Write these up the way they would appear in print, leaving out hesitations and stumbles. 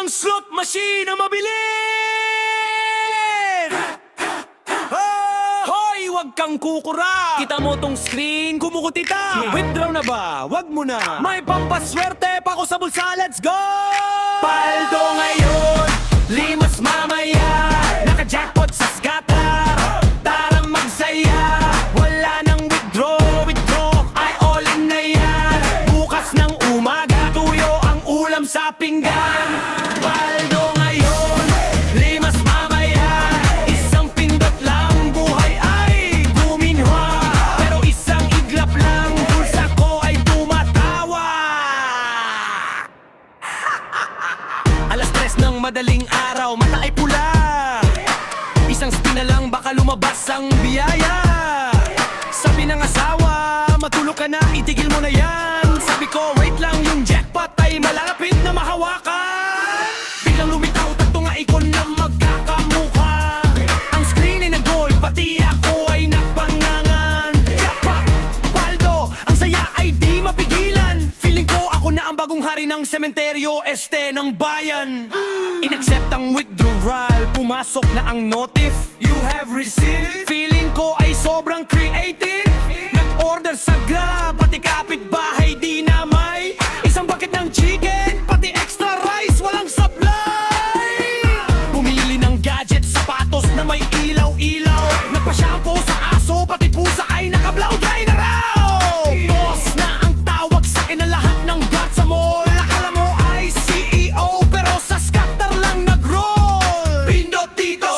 Isang slot machine na mabilis! Hoy, wag kang kukura! Kita mo tong screen, kumukutita! Withdraw na ba? Wag mo na! May pampaswerte pa ko sa bulsa, let's go! Paldo ngayon, limas mamaya, naka-jackpot sa scatter, tarang magsaya, wala nang withdraw, ay all in na yan. Bukas ng umaga, tuyo ang ulam sa pinggan. Paldo ngayon, limas mamaya, isang pindot lang, buhay ay guminwa. Pero isang iglap lang, bulsa ko ay tumatawa. Alas 3 ng madaling araw, mata ay pula. Isang spin na lang, baka lumabas ang biyaya. Sabi ng asawa, matulog ka na, itigil mo na yan. Sabi ko, wait lang, yung jackpot ay malapit na mahawakan. Biglang lumitaw, tatlo nga ikon na magkakamukha. Ang screen ay nag-gold, pati ako ay napangangan. Jackpot, paldo, ang saya ay di mapigilan. Feeling ko ako na ang bagong hari ng sementeryo, este ng bayan. In-accept ang withdrawal, pumasok na ang notif. You have received. Feeling ko ay sobrang creative. Nag-order sa Grab, pati kapitbahay di na may isang bucket ng chicken, pati extra rice, walang supply. Bumili ng gadget, sapatos na may ilaw-ilaw. Nagpa-shampoo sa aso, pati pusa ay naka-blow dry na raw. Boss na ang tawag sa akin na lahat ng gat sa mall. Akala mo ay CEO, pero sa scatter lang nag-roll. Pindot dito,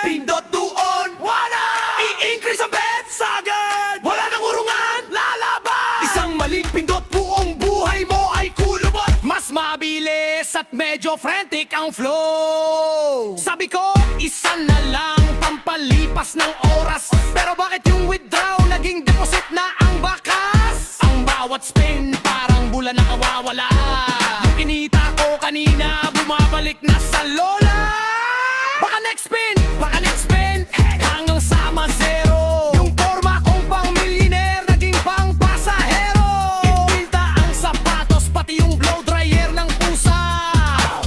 pindot doon, wala. I-increase ang bet, sagad. Wala nang urungan, lalaban. Isang maling pindot, buong buhay mo ay kulubot. Mas mabilis at medyo frantic ang flow. Sabi ko, isa na lang pampalipas ng oras. Pero bakit yung withdraw naging deposit na ang bakas? Ang bawat spin parang bula na kawawala. Yung kinita ko kanina bumabalik na sa lola. Baka next spin, hanggang sama zero. Yung forma kong pang millionaire naging pang pasahero. Inbinta ang sapatos, pati yung blow dryer ng pusa.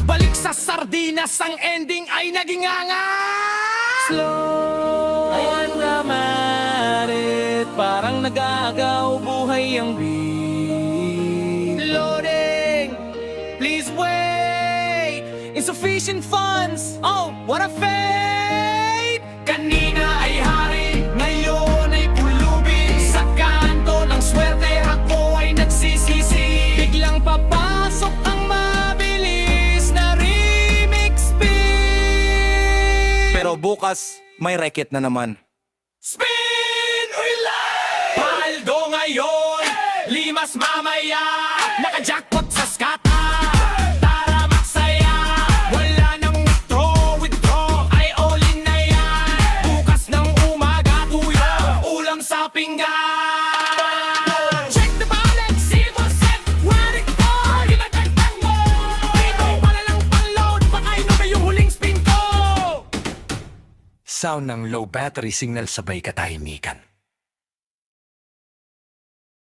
Balik sa sardinas, ang ending ay naging angas. Slow and dramatic, parang nagagaw buhay ang beat. Loading, please wait. Insufficient funds, oh, what a fate. Kanina ay hari, ngayon ay pulubi. Sa kanto ng swerte, ako ay nagsisisi. Biglang papasok ang mabilis na remix beat. Pero bukas, may racket na naman. Spin ulit! Paldo ngayon, limas mamaya, naka-jackpot sa skata. Tara magsaya, wala nang withdraw, ay all in na yan. Bukas ng umaga, tuyo, ulam sa pinggan. Check the balance, see what's at, what it for. Ibatagtang mo, dito pala lang pang-load, baka inuba yung huling spin ko. Sound ng low battery signal sabay katahimikan.